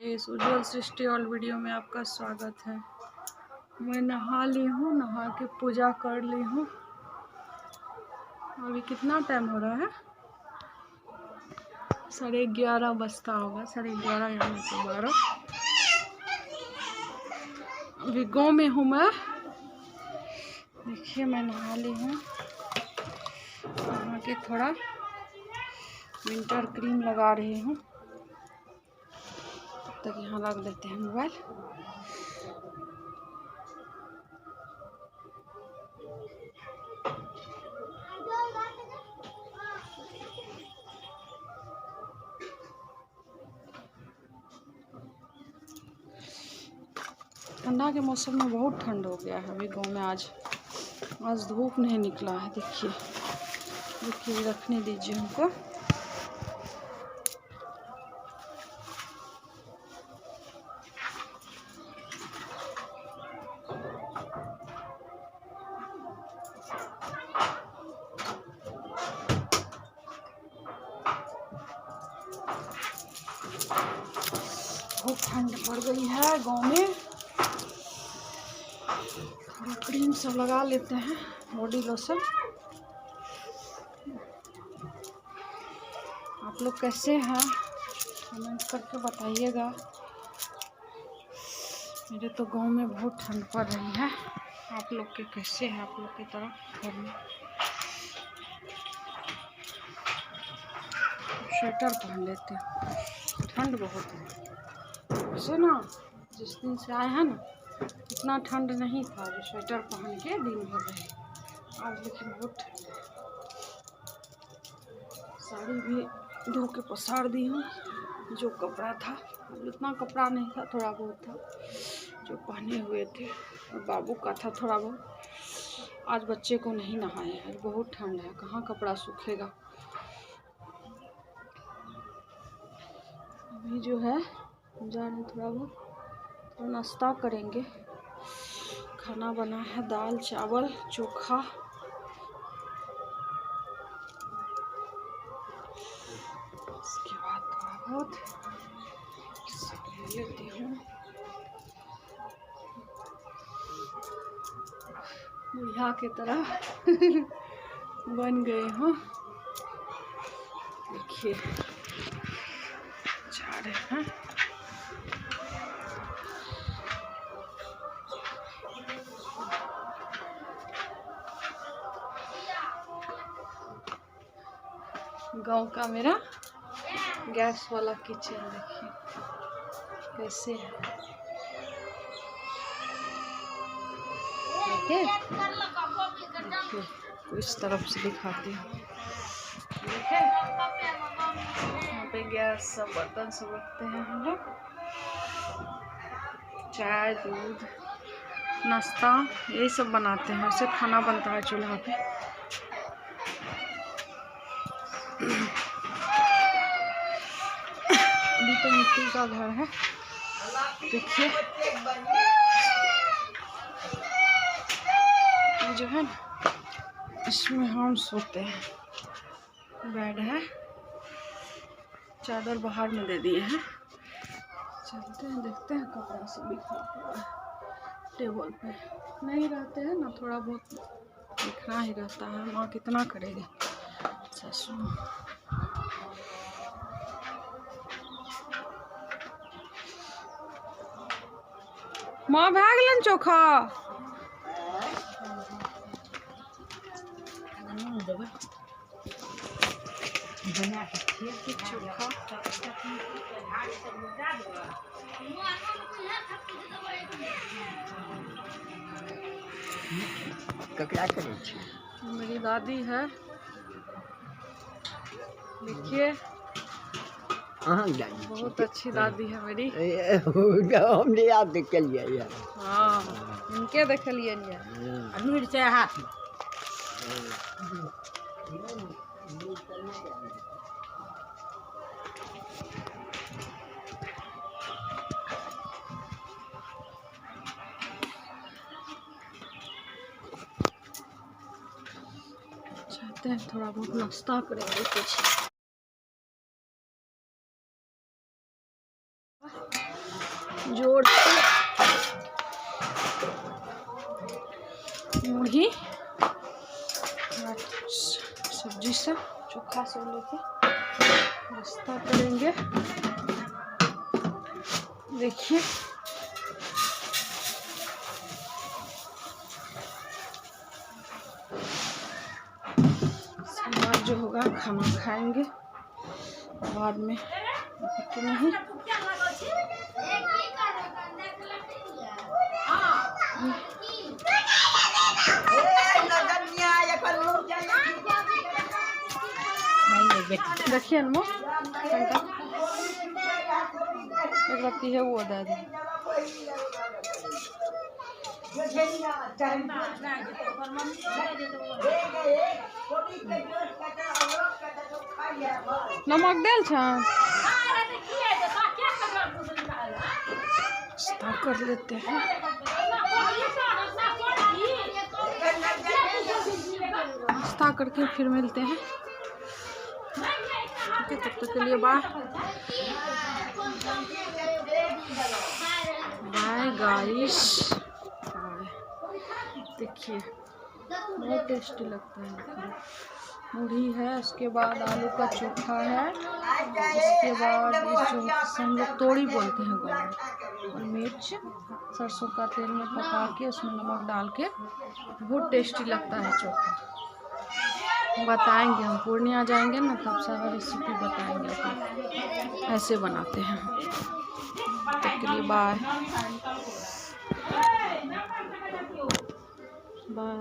इस उज्जवल सृष्टि और वीडियो में आपका स्वागत है। मैं नहा ली हूँ, नहा के पूजा कर ली हूँ। अभी कितना टाइम हो रहा है? 11:30 बजता होगा, 11:30 यानी तो 12। अभी गाँव में हूँ मैं। देखिए मैं नहा ली हूँ, नहा के थोड़ा विंटर क्रीम लगा रही हूँ। तक यहाँ रख देते हैं मोबाइल। ठंडा के मौसम में बहुत ठंड हो गया है अभी गाँव में। आज धूप नहीं निकला है। देखिए रखने दीजिए हमको। बहुत ठंड पड़ गई है गाँव में। थोड़ा क्रीम सब लगा लेते हैं, बॉडी लोशन। आप लोग कैसे हैं कमेंट करके बताइएगा। मेरे तो गांव में बहुत ठंड पड़ रही है। आप लोग के कैसे हैं? आप लोग की तरफ घर में स्वेटर पहन लेते हैं, ठंड बहुत है। वैसे ना जिस दिन से आए हैं ना इतना ठंड नहीं था जो स्वेटर पहन के दिन भर रहे। आज लेकिन बहुत ठंड है। साड़ी भी धो के पसार दी हूँ। जो कपड़ा था, उतना कपड़ा नहीं था, थोड़ा बहुत था जो पहने हुए थे, और बाबू का था थोड़ा बहुत। आज बच्चे को नहीं नहाए हैं, बहुत ठंड है, कहाँ कपड़ा सूखेगा। अभी जो है जा रहे थोड़ा बहुत तो नाश्ता करेंगे। खाना बना है दाल चावल चोखा। इसके बाद थोड़ा बहुत ले लेती हूँ। बुढ़िया की तरह बन गए हूँ। देखिए जा रहे हैं। गांव का मेरा गैस वाला किचन देखिए कैसे है। देखिए इस तरफ से दिखाती हूँ। देखिए यहाँ पे गैस सब बर्तन सब रखते हैं हम लोग। चाय दूध नाश्ता यही सब बनाते हैं। उससे खाना बनता है चूल्हा पे। अभी तो मिट्टी का घर है। देखिए ये जो है इसमें हम सोते हैं। बेड है, चादर बाहर में दे दिए हैं। चलते हैं देखते हैं। कपड़ा सब बिखरा पड़ा है टेबल पे। नहीं रहते हैं ना, थोड़ा बहुत बिखरा ही रहता है। माँ कितना करेगी ससुर। माँ भाग लेन चोखा चोखा ककड़ा करे छी। मेरी दादी है। देखिए बहुत अच्छी दादी है मेरी। हमने याद देख लिया। हाँ इनके देख लिए मिर्चा हाथ में। चाहते हैं थोड़ा बहुत नाश्ता करेंगे कुछ। जोड़ के मुढ़ी सब्जी सब चोखा सब लेके नाश्ता करेंगे। देखिए बाद जो होगा खाना खाएंगे बाद में तो नहीं। देखिए अनमोल एक बाती है वो दादी नमक देल छ कर लेते हैं। नाश्ता करके फिर मिलते हैं। ठीक है, तब तक के लिए बाय बाय गाइस। देखिए बहुत टेस्टी लगता है। मुढ़ी है, उसके बाद आलू का चोखा है, उसके बाद इस जो हम लोग तोड़ी बोलते हैं गाँव में, और मिर्च सरसों का तेल में पका के उसमें नमक डाल के बहुत टेस्टी लगता है चोखा। बताएंगे हम पूर्णिया जाएंगे ना तब सारा रेसिपी बताएंगे अपन ऐसे बनाते हैं। तब के लिए बाय बाय।